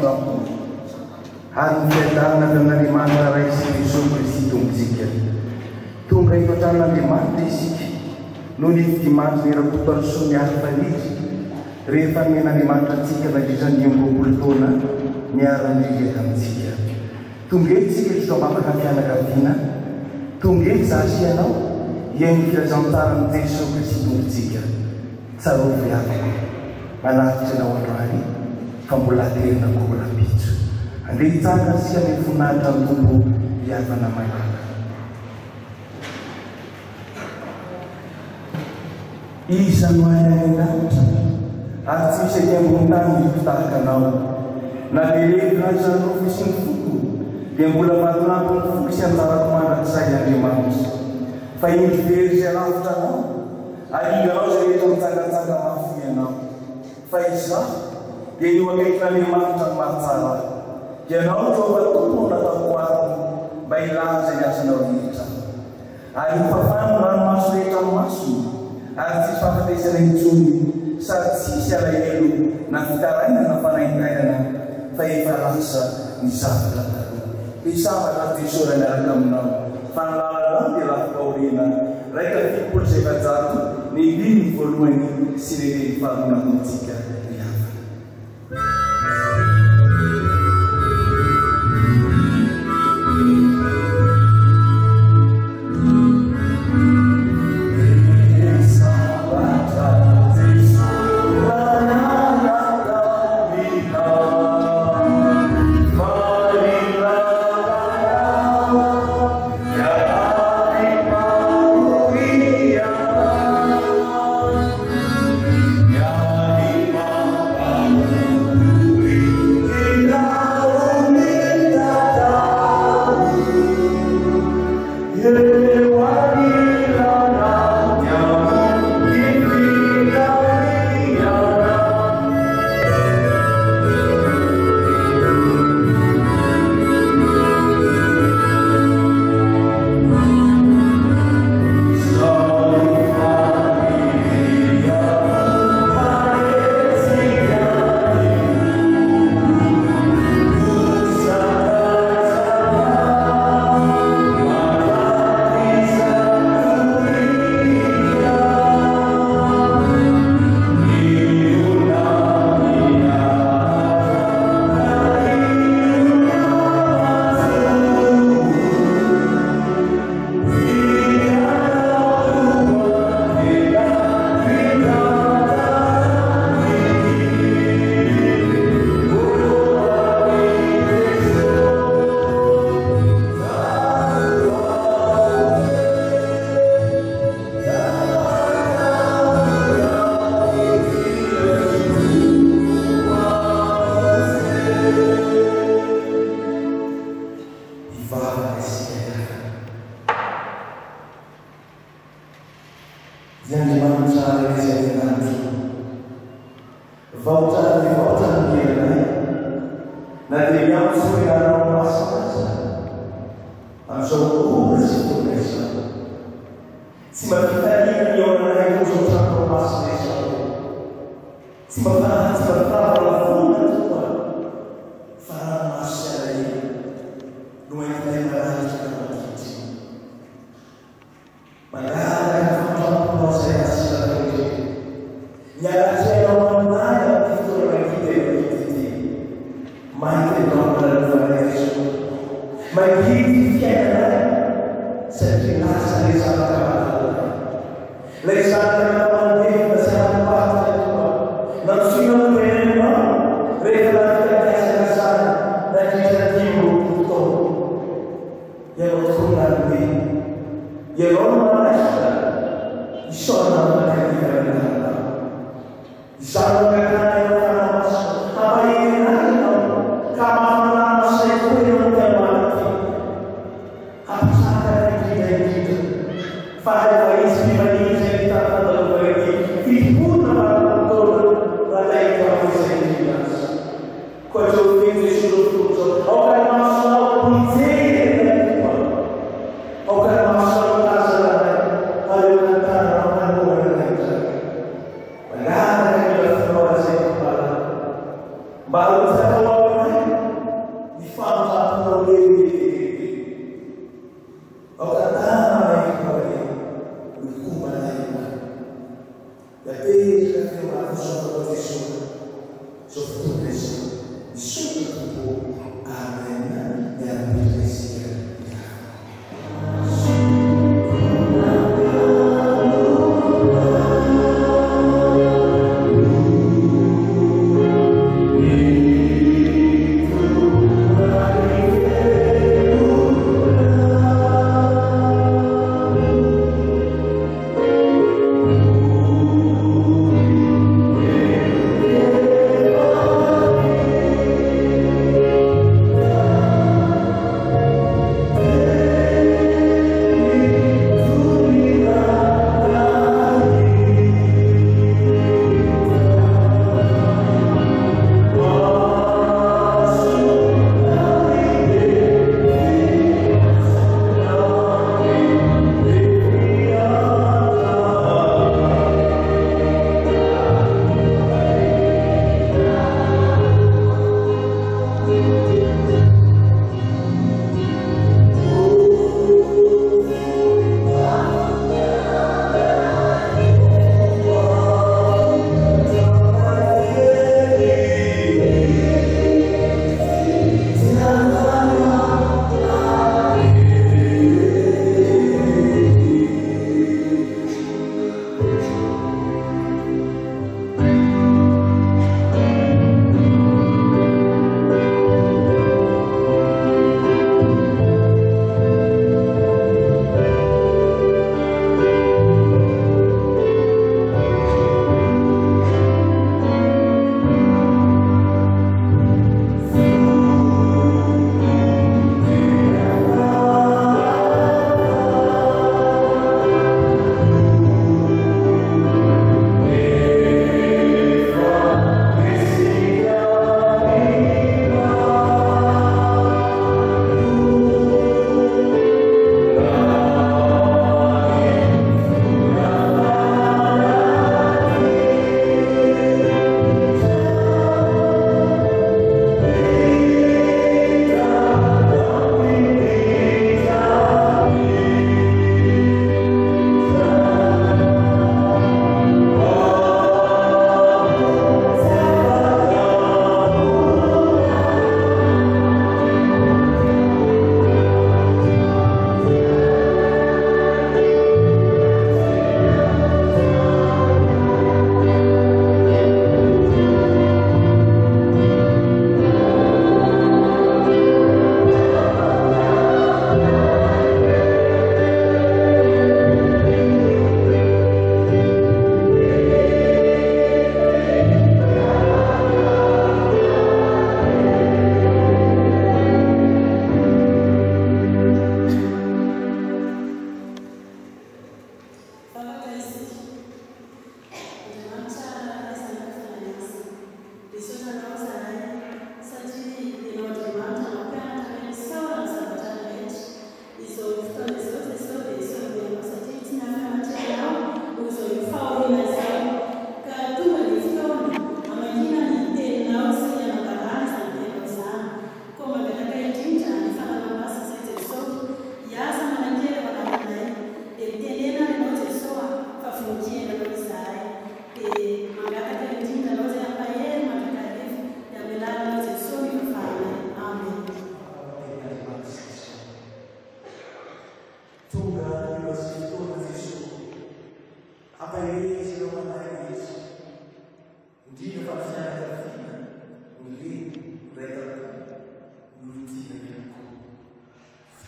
tampo. Ary fiadanana tamin'Andriamanitra ray sy Jesosy Kristy tompontsika. Tonga eto an-tranon'Andriamanitra isika no nifidimanty nera-potorosoa miaro faniry rehefa men'Andriamanitra antsika nandritra 20 taona miara-ndrindry amintsika. Tonga eto isika isoamapaka fianakaviana. Tonga eto zasianao iainy filazantsara ny Jesosy Kristy tompontsika. Tsaro viavako manatitra anao androany fa mbola aterina koa rapitso. Andray hitsanga sia ny voninahitra amin'ny tombo hiavana malala. Iza no any an-danitra ary tsy misy aty ambony tany hitahaka anao. Na delevina izany rofo sy ny foko dia mbola mahatonanto ny foko sy anjarako mandrakizay Andriamanitra. Fa indro very izay lavitra anao aringanao izay rehetra mitsangatsanga mafy ianao. Fa izaho dia io akaikin'Andriamanitra ny mahatsara. Ianao Jehovah tompo nataoko ato mba ilaza ny asanao rehetra. Ary mifafana ny ranomaso rehetra amin'ny masony ary tsisy fahafatesana intsony sady tsisy alahelo na fitaraina na fanaintainana fa efa lasa ny zavatra taloha. Hisavatra Jesosy miaraka aminao fa ny lalana dia lafi-paoriana raika 700 ny dimy voalohany sy ny fahamonantsika riavana. Maganda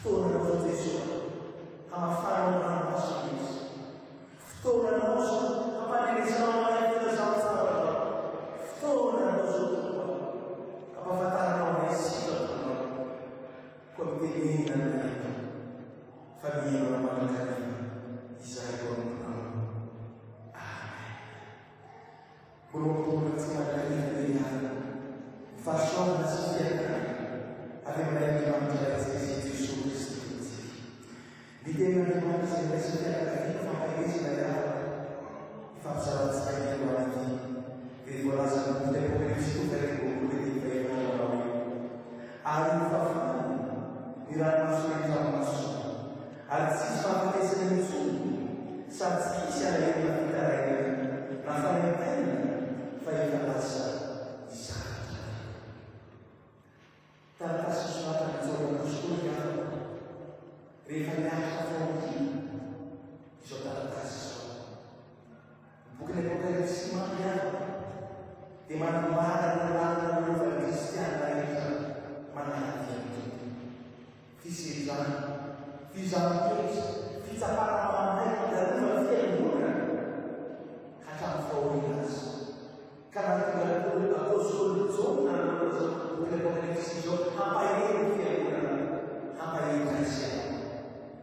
Fotoana anao Jesosy hamafanao ranomasina izy. Fotoana anao zao hampanenezanao ilay filazantsara. Fotoana anao zao hampafantaranao ilay sitraponao. Koa mitenena ny fa mihaino manankarena izay eo aminao. Amen. Moromporoka tsy mankarena ihany. Fahasoavana sy fiainana avy amin'Andriamanitra Jesosy Kristy. Diten'Andriamanitra izay raisy fianakaviana fampahirizana ihany ifampizaratsika ny anaty dia voalaza ny Apokalipsy ary ny fahafahana ny ranomasina ny ranomasina ary tsisy fahafatesana ny tsony sady tsy hisy alahena fitaraina na fanentena fa efa lasa izatra. Taratasy soratana Jaona apôstôly ihany rehefa niaritra fahotiny izao taratasy izao. Boky ny Apokalipsy mamy ihany dia manambara ny lalana ireo kristiana rehetra manahaky an'izao. Fisehizana, fizaham-kevitra, fitsapana manaiky darova fiangonana hatramin'ny fahoriana azy. Ka nahatonga apôstôly Jaona nanao boky ny Apokalipsy izao hampaheno fiangonana, hampaheno kristiana.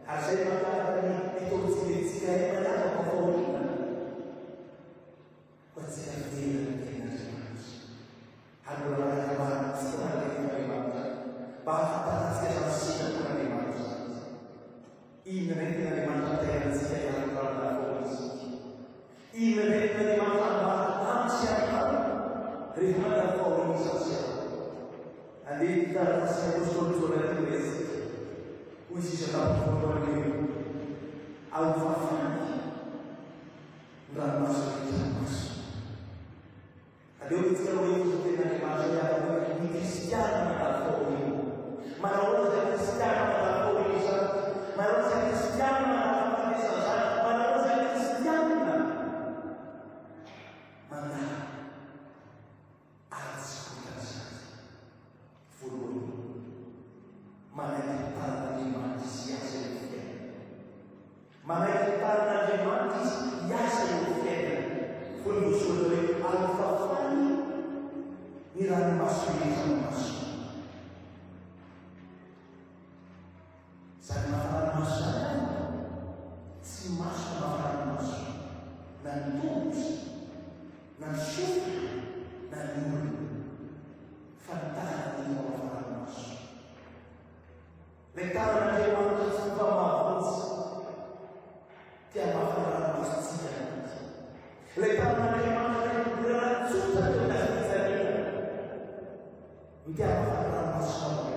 Ary zay mahataraka ny itaontsika manaraka fahoriana ho antsika fidena ny ten'Andriamanitra. Hanolorana kamana tsy manaraka mba hahafantarantsika izany sitrapon'Andriamanitra. Inona ny ten'Andriamanitra tenatsika hianarana fahoriantsika. Inona ny ten'Andriamanitra mba hamisiarana rehefa manana fahoriantsika. Andeha taratasy apôstôly Jaona ty resaka. Hoy sisa tamin'ny voalohany ao fafany ranomasina ny ranomasina. Aleo itsika hoe ten'Andriamanitra hoe ny kristiana manala fahoriana. Manao izay kristiana manala fahoriana izany. Manao izay kristiana manala fahafatesana izany. Manao izay kristiana manala ati-sikotana izany. Voalohany manaiky taran'Andriamanitra izy hiasa eo fiainana. Manaiky taran'Andriamanitra izy hiasa eo fiainana. Voalohany hoe ao fafany ny ranomasina ny ranomasina. Zany mafaranomasina tsy masina mafaranomasina na ny tongotra na ny sofina na ny olona fa ny tarany mafaranomasina. Ilay taran'Andriamanitra tsy mifamahavotsy tia mafaranomasitsika. Ilay taran'Andriamanitra mbola tsotra teo na fijaliana ny tia mafaranomasina.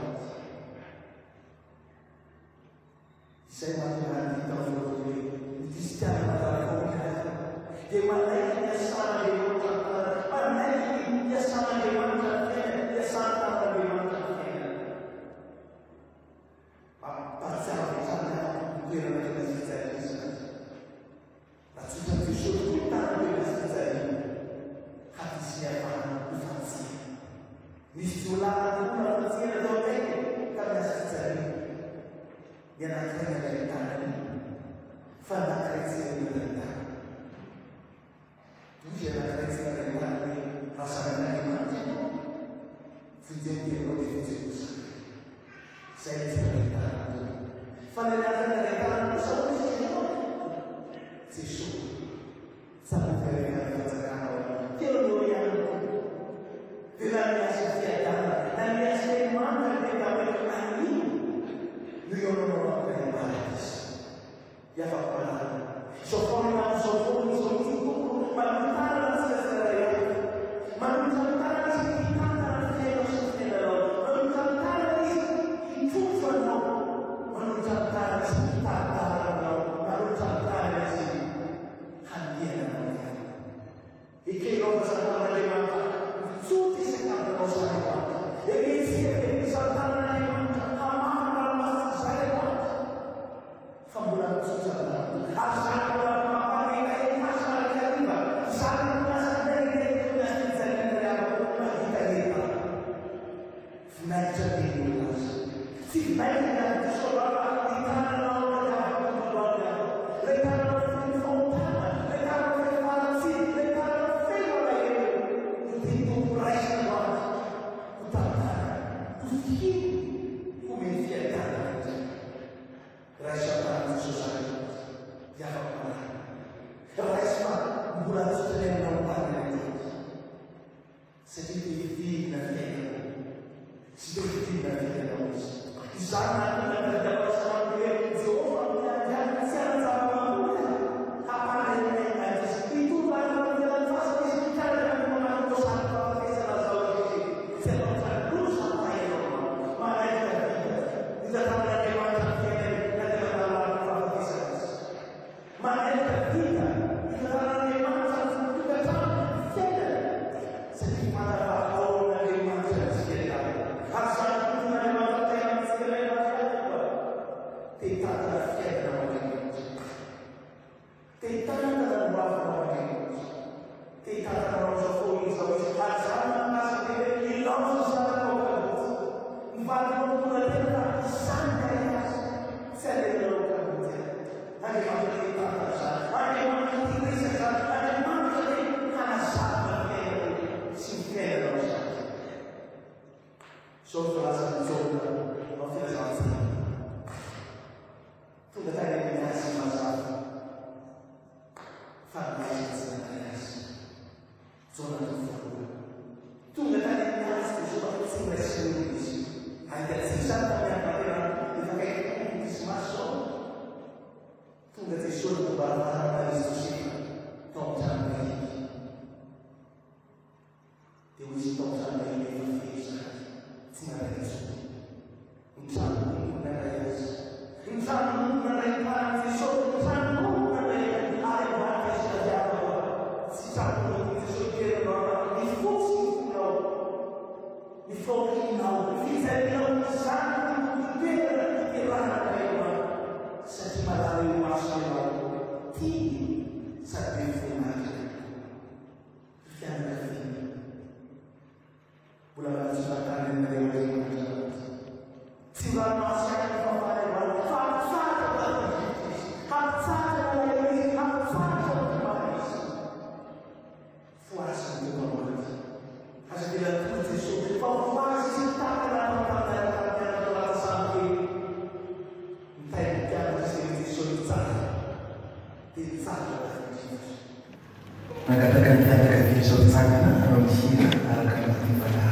Izay mahatonga hita voalohany hoe ny kristiana manala fahoriana dia manaiky niasan'Andriamanitra manaiky niasan'Andriamanitra fiainana, niasan'ny taran'Andriamanitra fiainana. Patsiava tsara toerana tena fijaliana. Natsotra ny Jesosy hoe tana tena fijaliana hatisy ny afahana hofantsiana. Misy jolana tokoa nafantsiana tao tena ka miasa fijaliana. Ny anankirana ilay tanany fa anankiray ny ilay tanany. Toy anankiray ilay tanany rasan'Andriamanitra fijenteanao dia fijentosa. Zay tsy ilay tanany. Fa ny anankirana ilay tanany kosa hoe Jesosy. Samantara fanjakanao teo no ihany dia na miasa fiadana na miasa manta dia anino no eo Yafa Palana. Sofona, Sofona, Sofona, Manutana, Sasaraya, Manutana, Sikana, Fena, Sofena, Manutana, Itufano, Manutana, Sikana, Manutana, Handiana. E che non sarà le mani, tutti si cantano Sarah. E che si è saltata le mani, amara la Sarah. Fabulan susah, asal apa ini masalah kita, saling masalah ini kita tidak dapat kita kita. Naik jadi luas, si naik dari sekolah sana kita kerja bersama dia, Jehovah mengajar siapa sama apa yang itu dalam jalan pasti secara dengan mengatur satu kisah saudara sebab dulu sampai mana kita dalam bagaimana kita dalam kisah mana kita dalam bagaimana kita dalam sedih mana orang dari mana sekitar asal kita memang yang sekitar kita terfikir kita dalam bahasa kita dalam sokong sawit asal masih hilang sesuatu baru mulai sampai saya lakukan hari malam kita hari malam kita hari malam kita sampai sincero sotto la sanzona non ti alzi tu da te ne passi mazzato fa la zona tu fuori tu da te ne passi sotto sempre semplici anche se santa mia patria di fare che si masso tu da te sotto barata di sushi non c'è devo stare in fissa mengatakan kata episode sana Rosia akan beribadah.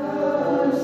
Oh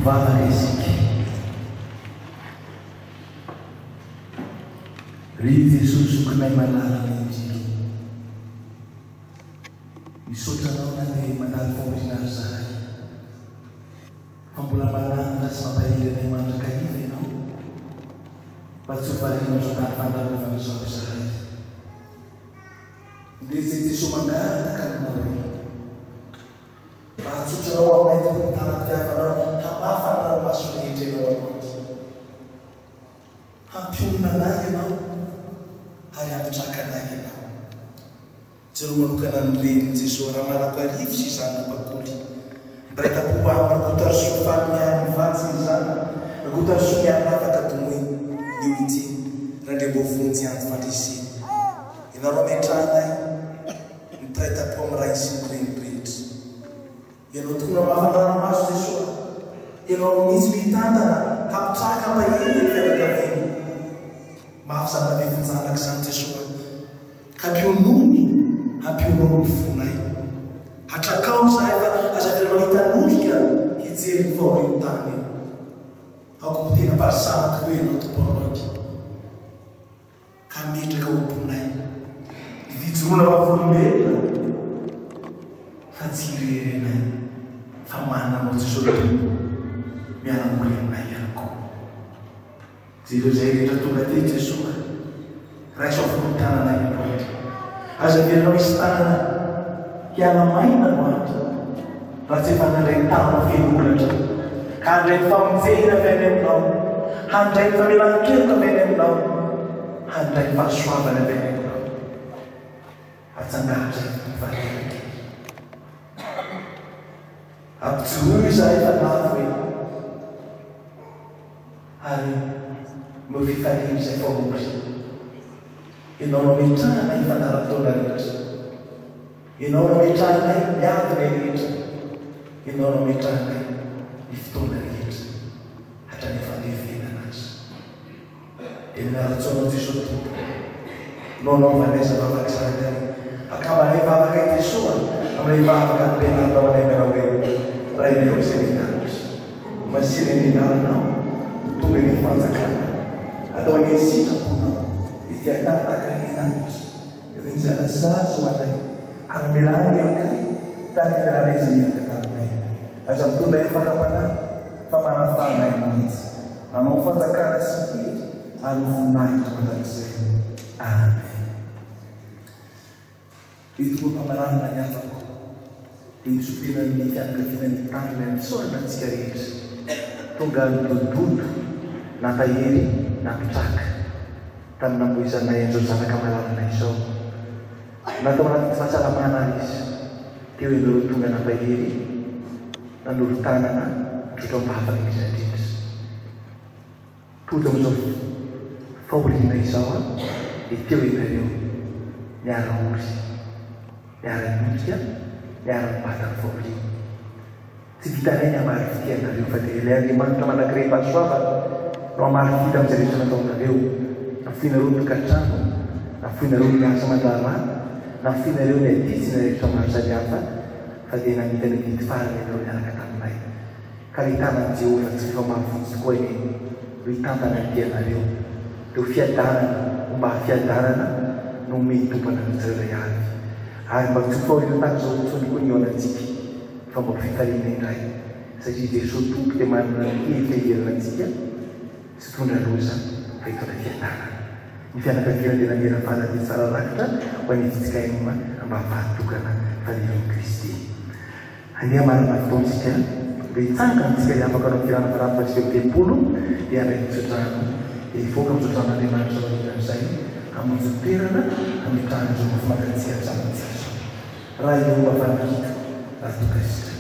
mivavaka isika ry Jesosy zokinay malalana injilo misotranao nandeha mandalo famarinary zahay fa mbola mananana sy mampahiranay mandrakariva ianao mba tsy ho varianao zokany fandalovana zao zahay nde zay Jesosy mangataka aminao mahatsotranao aminay tanytiavanao hamafanao maso rehetra ianao anaty hampionina anay ianao ary hampitraka anay ianao tsy ro manokana ny reny Jesosy raha malako arivo sy zanapakoly miraika-po aminy gotaroso faly miany mivatsy ny zana gotaroso miany afaka tomoy io ity raha ndre mbo vonjy anty fandreseny ianao no ametranay miraika-po amin'ny ray sy ny reny rehetra ianao tokona mahafandrano maso Jesosy ianao misy mitantana hampitraka mahely ny fianakaveny mahafizana mefinjanaky zany Jesosy hampionony hampionao ny fonay hatrakao zahay fa azavelanao hitanolika hijery ny fahoren-tany ako tena mparisanaky hoe ianao tompoanaky ka metraka omponay vijorona vavolombelona fa tsy irerenay fa mananao Jesosy mianamboly aminay ihany koa zay zay rehetra tonga te Jesosy raisaofony tananay iloatra azavelanao isy tanana hiala maina no ato raha tsy efa nandray tana fiolatra ka handray famonjehina avy any aminao handray famelan-keloka avy any aminao handray fahasoavana avy any aminao atsangahatra mivaleraky ampijoroy zahay fa lafo hoe ary mbo fifariny izay fahory ianao mametranay fanarataona rehetra ianao mametranay miadina rehetra ianao mametranay ny fotoana rehetra hatrany fandevenana azy miaratsoanao Jesosy tompo nonao vanaiza vavaky zany akamanay vavaka i Jesosy aminay vavaka ny penatao anay manao hoe raha inao izay minaritra masira minaranao tonga ny fanjakana atao any sitraponao itiatatakaninanitra rinzana sazo anay ary milany akay tany firanay izay miaka taminay aza mitondra fakapanay fa manafanay mihitsy anao fanjakana sy kely ary voninahitra mandrakizay amen ito mpamaranana ny afako dia misopinany fianakavianany tanjona misorana antsika rehetra tonga midododo natahery napitraka tamin'ny namboizanay an'izao zanaka malalana izao natao anaty fahasalamana izy teo ianareo tonga nampahery nanolo-tanana mitrotro ambavaka izy rehetra tody amin'izao fahoriana izao dia teo ianareo miara-ory miara-mika miara-mibata ny fahoriana tsy vitanay ny amary fitianareo fa dia ilay Andriamanitra manankiray fahasoavana no amary vita amin'izay rehetra nataonareo nafoinareo ny tokantrano nafoinareo ny asa mandrarana nafoinareo ny aditsina rehetra maro samihafa fa dia namita ny vidy farany ianareo miaraka taminay ka hitanany Jehovah tsy fa mahafontsy koa iny no hitantana ny tianareo dia ho fiadanana mba fiadanana no metompana ny tsirairay avy ary mba tsy fahoriana tahak'izao ntsony koa ny eo anantsika fa mba fifaliana indray satria Jesosy tompo dia manana ny hevitra antsika sy tondra loza fa hitondra fiadanana ny fianakaviana dia nanera fanady tsara rakitra ho any fitsikaina mba vahatokana faniriny Kristy andeha manana fotoantsika mba hitsanga antsika dia afaka anao firana faran'atsika amin'ny telopolo dia andray mitsotrano dia hivoaka mitsotrano'Andriamanitra amin'izay hamonjy toerana hametrahany izao mafimakantsika tsarantsika raha io mba fanakita raha toka isika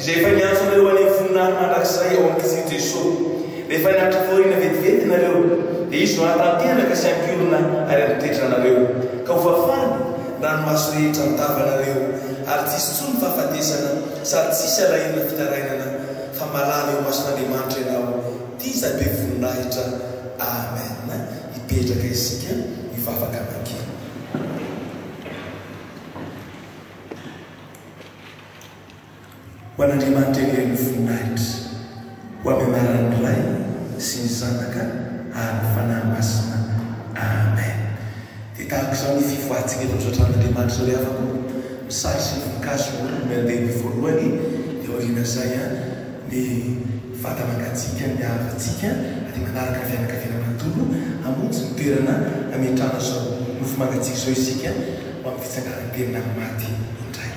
izay efa niantso anareo any voninahiny mandrakizay ao amin'ny Kristy Jesosy. Rehefa nianatra faorina vetivety nareo dia izy no anatanteraka sy ampiorona ary amitetra anareo ka ho fafany ranomaso rehetra mitava anareo ary tsisy tsony fahafatesana sady tsisy alahirana fitarainana fa malala eo mason'Andriamanitra ianao ty zabe voninahitra. Amen. Ipetraka isika mivavaka mankeny. ho an'Andriamanitra ireny voninahitra ho amemarany ray sy ny zanaka ary ny fanahy masina. Amen. Dia tahaka izao ny fivoahantsika eto amin'Andriamanitra ilay afaka misary sy ny voninkazo mandeha voalohany dia aoriana izay ny vata mangatsiaka ny havantsika dia manaraka ny fianakaviana manontolo hamonjy ny toerana ametrahana izao nofo mangatsiaka izao isika ho amin'ny fitsangaram-penina maty indray.